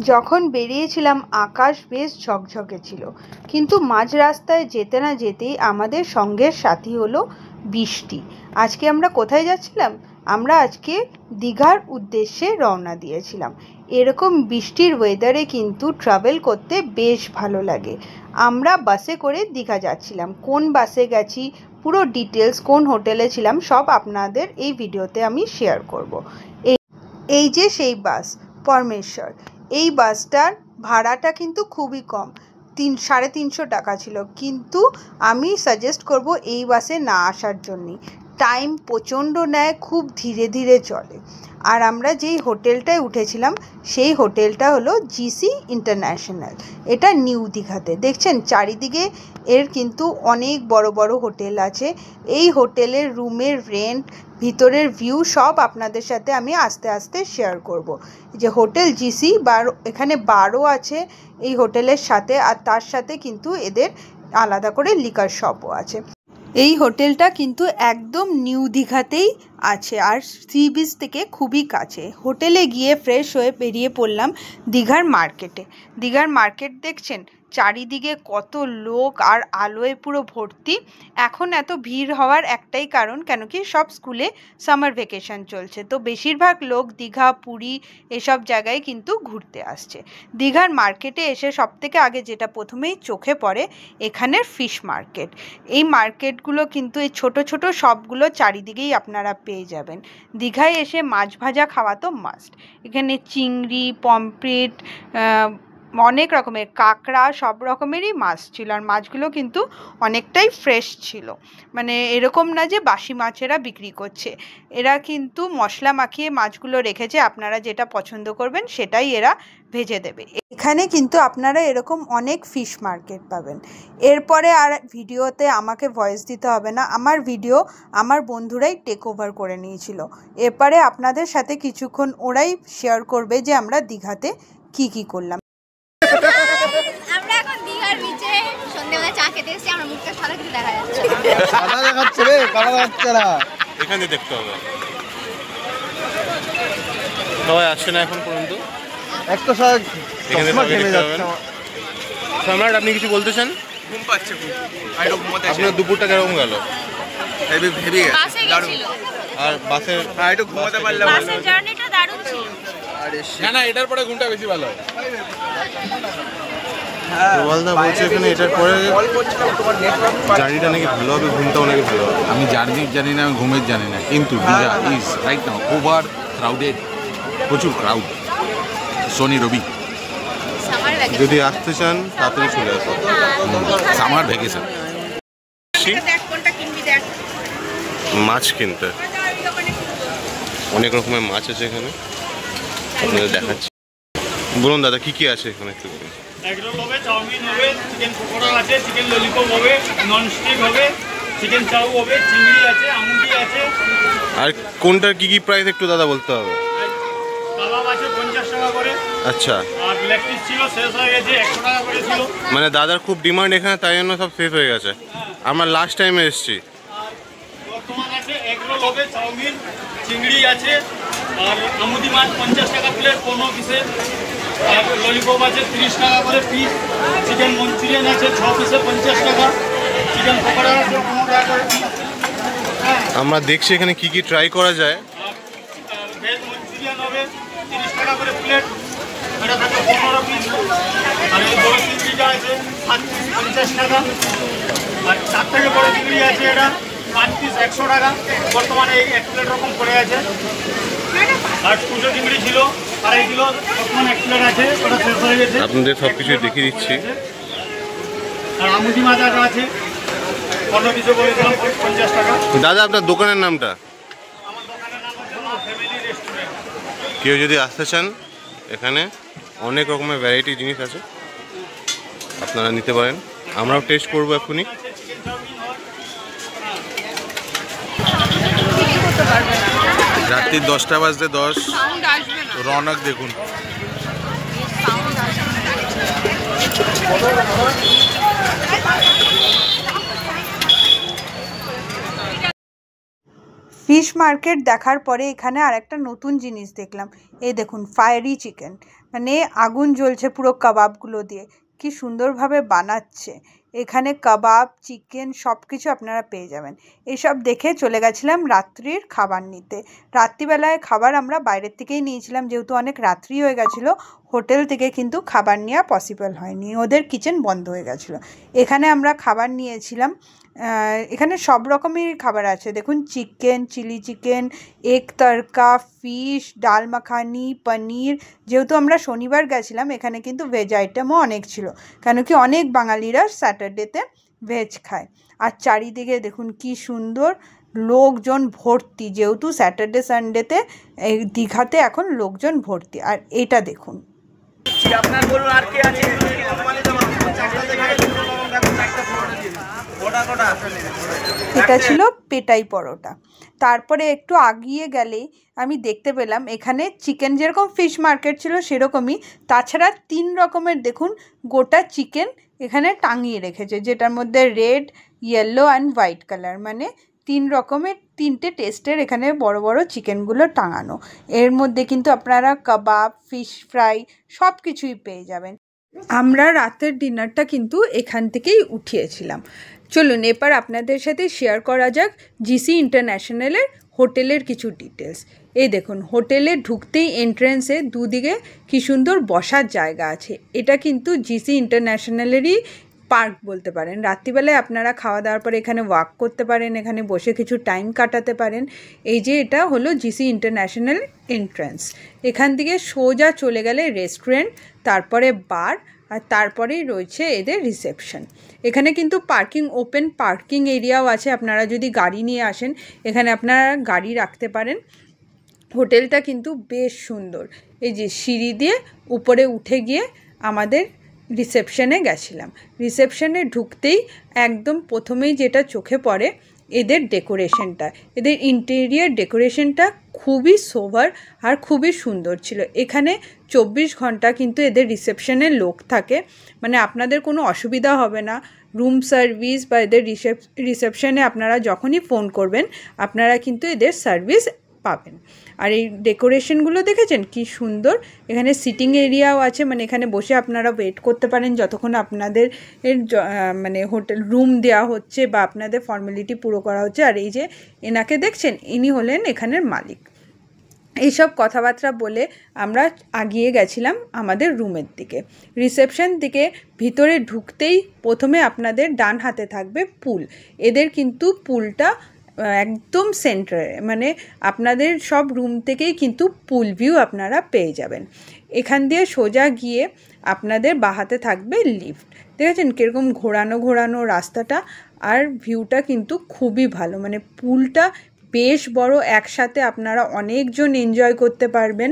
যখন বেরিয়েছিলাম আকাশ বেশ ঝকঝকে ছিল, কিন্তু মাঝ রাস্তায় যেতে না যেতেই আমাদের সঙ্গের সাথী হলো বৃষ্টি। আজকে আমরা কোথায় যাচ্ছিলাম? আমরা আজকে দীঘার উদ্দেশ্যে রওনা দিয়েছিলাম। এরকম বৃষ্টির ওয়েদারে কিন্তু ট্রাভেল করতে বেশ ভালো লাগে। আমরা বাসে করে দীঘা যাচ্ছিলাম। কোন বাসে গেছি, পুরো ডিটেলস, কোন হোটেলে ছিলাম, সব আপনাদের এই ভিডিওতে আমি শেয়ার করব। এই যে সেই বাস পরমেশ্বর। এই বাসটার ভাড়াটা কিন্তু খুবই কম, 350 টাকা ছিল, কিন্তু আমি সাজেস্ট করব এই বাসে না আসার জন্যই। টাইম প্রচণ্ড নেয়, খুব ধীরে ধীরে চলে। আর আমরা যেই হোটেলটায় উঠেছিলাম সেই হোটেলটা হলো জিসি ইন্টারন্যাশনাল। এটা নিউ দীঘাতে। দেখছেন চারিদিকে এর কিন্তু অনেক বড় বড় হোটেল আছে। এই হোটেলের রুমের রেন্ট, ভিতরের ভিউ সব আপনাদের সাথে আমি আস্তে আস্তে শেয়ার করব। যে হোটেল জিসি এখানে বারও আছে এই হোটেলের সাথে, আর তার সাথে কিন্তু এদের আলাদা করে লিকার শপও আছে। এই হোটেলটা কিন্তু একদম নিউ দীঘাতেই আছে, আর সি বিচ থেকে খুবই কাছে। হোটেলে গিয়ে ফ্রেশ হয়ে বেরিয়ে পড়লাম দীঘার মার্কেটে। দীঘার মার্কেট দেখছেন চারিদিকে কত লোক, আর আলোয় পুরো ভর্তি। এখন এত ভিড় হওয়ার একটাই কারণ, কেন কি সব স্কুলে সামার ভ্যাকেশন চলছে, তো বেশিরভাগ লোক দীঘা, পুরী এসব জায়গায় কিন্তু ঘুরতে আসছে। দীঘার মার্কেটে এসে সবথেকে আগে যেটা প্রথমেই চোখে পড়ে এখানের ফিশ মার্কেট। এই মার্কেটগুলো কিন্তু এই ছোট ছোট শপগুলো চারিদিকেই আপনারা পেয়ে যাবেন। দীঘায় এসে মাছ ভাজা খাওয়া তো মাস্ট। এখানে চিংড়ি, পমফ্রেট, অনেক রকমের কাঁকড়া, সব রকমেরই মাছ ছিল। আর মাছগুলো কিন্তু অনেকটাই ফ্রেশ ছিল, মানে এরকম না যে বাসি মাছেরা বিক্রি করছে। এরা কিন্তু মশলা মাখিয়ে মাছগুলো রেখেছে, আপনারা যেটা পছন্দ করবেন সেটাই এরা ভেজে দেবে। এখানে কিন্তু আপনারা এরকম অনেক ফিশ মার্কেট পাবেন। এরপরে আর ভিডিওতে আমাকে ভয়েস দিতে হবে না, আমার ভিডিও আমার বন্ধুরাই টেক ওভার করে নিয়েছিল। এরপরে আপনাদের সাথে কিছুক্ষণ ওরাই শেয়ার করবে যে আমরা দীঘাতে কি কি করলাম। আমরা এখন দীঘার বিচে সন্ধ্যাবেলা চা খেতে এসেছি। আমার মুখটা সাদা কিছু দেখা যাচ্ছে। সাদা দেখাচ্ছে রে, কালো দেখাচ্ছে না। এখানে দেখতে হবে। সবাই আসছে না এখন পর্যন্ত। একটা সব এখানে চশমা ঘেমে যাচ্ছে। সম্রাট, আপনি কিছু বলতে চান? ঘুম পাচ্ছে খুব। আর ঘুমোতে আপনার দুপুরটা কেরকম গেল? হেভি হেভি গেছে। বাসে গেছিল। আর বাসের আর একটু ঘুমোতে পারলে ভালো। বাসের জার্নিটা দারুণ ছিল। আরে না না, এটার পরে ঘুমটা বেশি ভালো হয়। প্রবালদা বলছে এখানে এটার পরে কল করছিলাম, তোমার নেটওয়ার্ক জার্নিটা নাকি ভালো হবে, ঘুমটাও নাকি ভালো হবে। আমি জার্নির জানি না, আমি ঘুমের জানি না, কিন্তু Digha is right now over crowded, প্রচুর ক্রাউড। শনি রবি সামার ভ্যাকেশন। যদি আসতে চান তাড়াতাড়ি চলে আসুন। Summer vacation. দেখ কোনটা কিনবি দেখ। মাছ কিনতে অনেক রকমের মাছ আছে এখানে, আপনাদের দেখাচ্ছি। বলুন দাদা, কি কি আছে এখানে একটু? এগ রোল হবে, চাউমিন হবে, চিকেন পকোড়া আছে, চিকেন ললিপপ হবে, ননস্টিক হবে, চিকেন চাউ হবে, চিংড়ি আছে, আমুটি আছে। আর কোনটার কি কি প্রাইস একটু দাদা বলতে হবে। কাবাব আছে 50 টাকা করে। আচ্ছা, আর লেগ পিস ছিল, শেষ হয়ে গেছে, 100 টাকা করে ছিল। মানে দাদার খুব ডিমান্ড এখানে, তাই জন্য সব শেষ হয়ে গেছে। আমরা লাস্ট টাইমে এসেছি। বর্তমান আছে এগ রোল হবে, চাউমিন, চিংড়ি আছে, আর আমুদি মাছ 50 টাকা প্লেট 15 পিসে। আর ললিপপ আছে 30 টাকা করে পিস। চিকেন মঞ্চুরিয়ান আছে 6 পিসে 50 টাকা। চিকেন পকোড়া আছে 15 টাকা করে পিস। আমরা দেখছি এখানে কি কি ট্রাই করা যায়। আর ভেজ মঞ্চুরিয়ান হবে 30 টাকা করে প্লেট, এটা থাকে 15 পিস। আর এই বড় চিংড়িটা আছে 7 পিস 50 টাকা। আর 4 থেকে বড় চিংড়ি আছে, এটা 5 পিস 100 টাকা। বর্তমানে এই 1 প্লেট রকম পড়ে আছে। আর কুচো চিংড়ি ছিল 2.5 কিলো, বর্তমানে 1 প্লেট আছে, ওটা শেষ হয়ে গেছে। আপনাদের সব কিছু দেখিয়ে দিচ্ছি। আর আমুদি মাছ আছে 15 পিসে বলেছিলাম 50 টাকা। দাদা, আপনার দোকানের নামটা? আমার দোকানের নাম হচ্ছে ফ্যামিলি রেস্টুরেন্ট। কেউ যদি আসতে চান এখানে অনেক রকমের ভ্যারাইটি জিনিস আছে, আপনারা নিতে পারেন। আমরাও টেস্ট করবো এখনই। চিকেন চাউমিন হয়। রাত্রি 10টা বাজতে 10। সাউন্ড আসবে না। রৌনক দেখুন। সাউন্ড আসবে না। ফিশ মার্কেট দেখার পরে এখানে আরেকটা নতুন জিনিস দেখলাম। এই দেখুন ফায়ারি চিকেন, মানে আগুন জ্বলছে পুরো কাবাবগুলো দিয়ে, কি সুন্দরভাবে বানাচ্ছে। এখানে কাবাব, চিকেন সব কিছু আপনারা পেয়ে যাবেন। এসব দেখে চলে গেছিলাম রাত্রির খাবার নিতে। রাত্রিবেলায় খাবার আমরা বাইরের থেকেই নিয়েছিলাম, যেহেতু অনেক রাত্রি হয়ে গেছিলো। হোটেল থেকে কিন্তু খাবার নেওয়া পসিবল হয়নি, ওদের কিচেন বন্ধ হয়ে গেছিলো। এখানে আমরা খাবার নিয়েছিলাম। এখানে সব রকমের খাবার আছে, দেখুন চিকেন, চিলি চিকেন, এগ তড়কা, ফিশ, ডাল মাখানি, পনির। যেহেতু আমরা শনিবার গেছিলাম, এখানে কিন্তু ভেজ আইটেমও অনেক ছিল, কেন কি অনেক বাঙালিরা স্যাটারডেতে ভেজ খায়। আর চারিদিকে দেখুন কি সুন্দর লোকজন ভর্তি, যেহেতু স্যাটারডে সানডেতে এই দীঘাতে এখন লোকজন ভর্তি। আর এটা দেখুন, আপনার বলুন আর কে আছে? এটা ছিল পেটাই পরোটা। তারপরে একটু আগিয়ে গেলেই আমি দেখতে পেলাম এখানে চিকেন, যেরকম ফিশ মার্কেট ছিল সেরকমই, তাছাড়া 3 রকমের দেখুন গোটা চিকেন এখানে টাঙিয়ে রেখেছে, যেটার মধ্যে red, yellow and white colour, মানে 3 রকমের 3টে টেস্টের এখানে বড় বড় চিকেনগুলো টাঙানো। এর মধ্যে কিন্তু আপনারা কাবাব, ফিশ ফ্রাই সব কিছুই পেয়ে যাবেন। আমরা রাতের ডিনারটা কিন্তু এখান থেকেই উঠিয়েছিলাম। চলুন এবার আপনাদের সাথে শেয়ার করা যাক জিসি ইন্টারন্যাশনালের হোটেলের কিছু ডিটেলস। এই দেখুন, হোটেলে ঢুকতেই এন্ট্রেন্সে দুদিকে কি সুন্দর বসার জায়গা আছে। এটা কিন্তু জিসি ইন্টারন্যাশনালেরই পার্ক বলতে পারেন। রাত্রিবেলায় আপনারা খাওয়া দাওয়ার পরে এখানে ওয়াক করতে পারেন, এখানে বসে কিছু টাইম কাটাতে পারেন। এই যে এটা হলো জিসি ইন্টারন্যাশনাল এন্ট্রান্স। এখান থেকে সোজা চলে গেলে রেস্টুরেন্ট, তারপরে বার, আর তারপরেই রয়েছে এদের রিসেপশন। এখানে কিন্তু পার্কিং, ওপেন পার্কিং এরিয়াও আছে। আপনারা যদি গাড়ি নিয়ে আসেন, এখানে আপনারা গাড়ি রাখতে পারেন। হোটেলটা কিন্তু বেশ সুন্দর। এই যে সিঁড়ি দিয়ে উপরে উঠে গিয়ে আমাদের রিসেপশনে গেছিলাম। রিসেপশনে ঢুকতেই একদম প্রথমেই যেটা চোখে পড়ে এদের ডেকোরেশনটা, এদের ইন্টেরিয়ার ডেকোরেশনটা খুবই সোভার আর খুবই সুন্দর ছিল। এখানে 24 ঘন্টা কিন্তু এদের রিসেপশনে লোক থাকে, মানে আপনাদের কোনো অসুবিধা হবে না। রুম সার্ভিস বা এদের রিসেপশনে আপনারা যখনই ফোন করবেন আপনারা কিন্তু এদের সার্ভিস পাবেন। আর এই ডেকোরেশনগুলো দেখেছেন কি সুন্দর। এখানে সিটিং এরিয়াও আছে, মানে এখানে বসে আপনারা ওয়েট করতে পারেন যতক্ষণ আপনাদের মানে হোটেল রুম দেওয়া হচ্ছে বা আপনাদের ফর্মালিটি পুরো করা হচ্ছে। আর এই যে এনাকে দেখছেন, ইনি হলেন এখানের মালিক। এইসব কথাবার্তা বলে আমরা আগিয়ে গেছিলাম আমাদের রুমের দিকে। রিসেপশন দিকে ভিতরে ঢুকতেই প্রথমে আপনাদের ডান হাতে থাকবে পুল। এদের কিন্তু পুলটা একদম সেন্টারে, মানে আপনাদের সব রুম থেকেই কিন্তু পুল ভিউ আপনারা পেয়ে যাবেন। এখান দিয়ে সোজা গিয়ে আপনাদের বাহাতে থাকবে লিফট। দেখেছেন কীরকম ঘোরানো ঘোরানো রাস্তাটা, আর ভিউটা কিন্তু খুবই ভালো। মানে পুলটা বেশ বড়, একসাথে আপনারা অনেকজন এনজয় করতে পারবেন।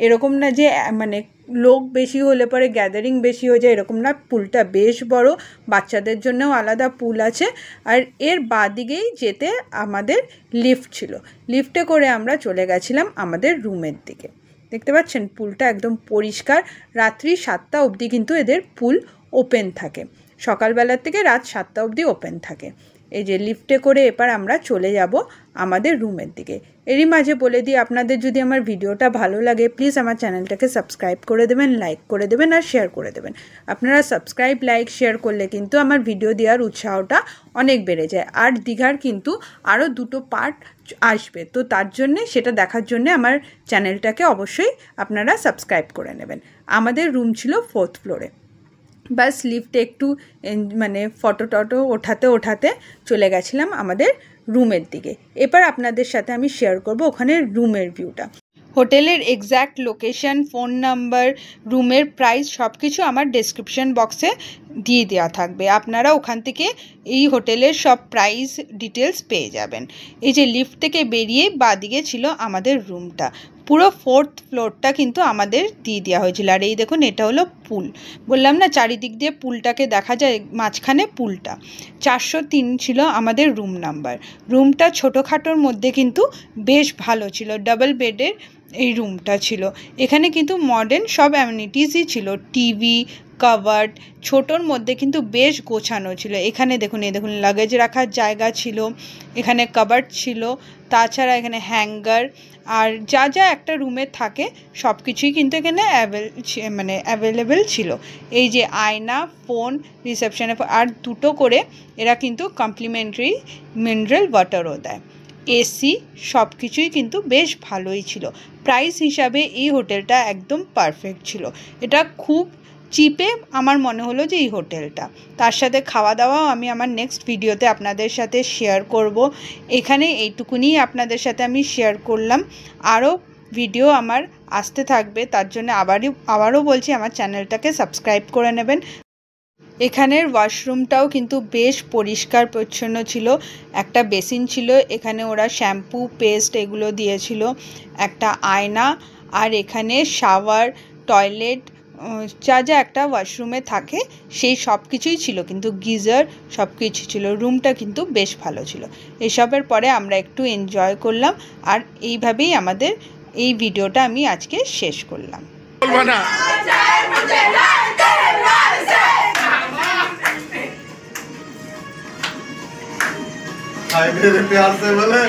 এরকম না যে মানে লোক বেশি হলে পরে গ্যাদারিং বেশি হয়ে যায়, এরকম না। পুলটা বেশ বড়, বাচ্চাদের জন্যও আলাদা পুল আছে। আর এর বাদিকেই যেতে আমাদের লিফট ছিল। লিফটে করে আমরা চলে গেছিলাম আমাদের রুমের দিকে। দেখতে পাচ্ছেন পুলটা একদম পরিষ্কার। রাত্রি 7টা অবধি কিন্তু এদের পুল ওপেন থাকে, সকালবেলার থেকে রাত 7টা অবধি ওপেন থাকে। এই যে লিফটে করে এবার আমরা চলে যাব আমাদের রুমের দিকে। এরই মাঝে বলে দিই, আপনাদের যদি আমার ভিডিওটা ভালো লাগে প্লিজ আমার চ্যানেলটাকে সাবস্ক্রাইব করে দেবেন, লাইক করে দেবেন আর শেয়ার করে দেবেন। আপনারা সাবস্ক্রাইব, লাইক, শেয়ার করলে কিন্তু আমার ভিডিও দেওয়ার উৎসাহটা অনেক বেড়ে যায়। আর দীঘার কিন্তু আরও 2টো পার্ট আসবে, তো তার জন্যে সেটা দেখার জন্যে আমার চ্যানেলটাকে অবশ্যই আপনারা সাবস্ক্রাইব করে নেবেন। আমাদের রুম ছিল 4th ফ্লোরে। বাস লিফটে একটু মানে ফটো টটো ওঠাতে চলে গেছিলাম আমাদের রুমের দিকে। এবার আপনাদের সাথে আমি শেয়ার করব ওখানে রুমের ভিউটা। হোটেলের এক্স্যাক্ট লোকেশন, ফোন নাম্বার, রুমের প্রাইস সব কিছু আমার ডেসক্রিপশন বক্সে দিয়ে দেওয়া থাকবে। আপনারা ওখান থেকে এই হোটেলের সব প্রাইস ডিটেলস পেয়ে যাবেন। এই যে লিফট থেকে বেরিয়ে বাদিকে ছিল আমাদের রুমটা। পুরো 4th ফ্লোরটা কিন্তু আমাদের দিয়ে দেওয়া হয়েছিল। আর এই দেখুন এটা হলো পুল। বললাম না চারিদিক দিয়ে পুলটাকে দেখা যায়, মাঝখানে পুলটা। 403 ছিল আমাদের রুম নাম্বার। রুমটা ছোটোখাটোর মধ্যে কিন্তু বেশ ভালো ছিল। ডাবল বেডের এই রুমটা ছিল। এখানে কিন্তু মডার্ন সব অ্যামিনিটিসই ছিল, টিভি, কাবার্ড, ছোটোর মধ্যে কিন্তু বেশ গোছানো ছিল। এখানে দেখুন, এই দেখুন লাগেজ রাখার জায়গা ছিল, এখানে কাবার্ড ছিল, তাছাড়া এখানে হ্যাঙ্গার, আর যা যা একটা রুমে থাকে সব কিছুই কিন্তু এখানে অ্যাভেলেবেল ছিল। এই যে আয়না, ফোন, রিসেপশনে, আর দুটো করে এরা কিন্তু কমপ্লিমেন্টারি মিনারেল ওয়াটারও দেয়। এসি সব কিছুই কিন্তু বেশ ভালোই ছিল। প্রাইস হিসাবে এই হোটেলটা একদম পারফেক্ট ছিল। এটা খুব চিপে আমার মনে হলো যে এই হোটেলটা। তার সাথে খাওয়া দাওয়াও আমি আমার নেক্সট ভিডিওতে আপনাদের সাথে শেয়ার করব। এখানে এইটুকুনি আপনাদের সাথে আমি শেয়ার করলাম। আরও ভিডিও আমার আসতে থাকবে, তার জন্য আবারও বলছি আমার চ্যানেলটাকে সাবস্ক্রাইব করে নেবেন। এখানের ওয়াশরুমটাও কিন্তু বেশ পরিষ্কার পরিচ্ছন্ন ছিল। একটা বেসিন ছিল, এখানে ওরা শ্যাম্পু, পেস্ট এগুলো দিয়েছিল, একটা আয়না, আর এখানে শাওয়ার, টয়লেট, যা যা একটা ওয়াশরুমে থাকে সেই সব কিছুই ছিল, কিন্তু গিজার সব কিছু ছিল। রুমটা কিন্তু বেশ ভালো ছিল। এসবের পরে আমরা একটু এনজয় করলাম, আর এইভাবেই আমাদের এই ভিডিওটা আমি আজকে শেষ করলাম। हाय मेरे प्यार से बोले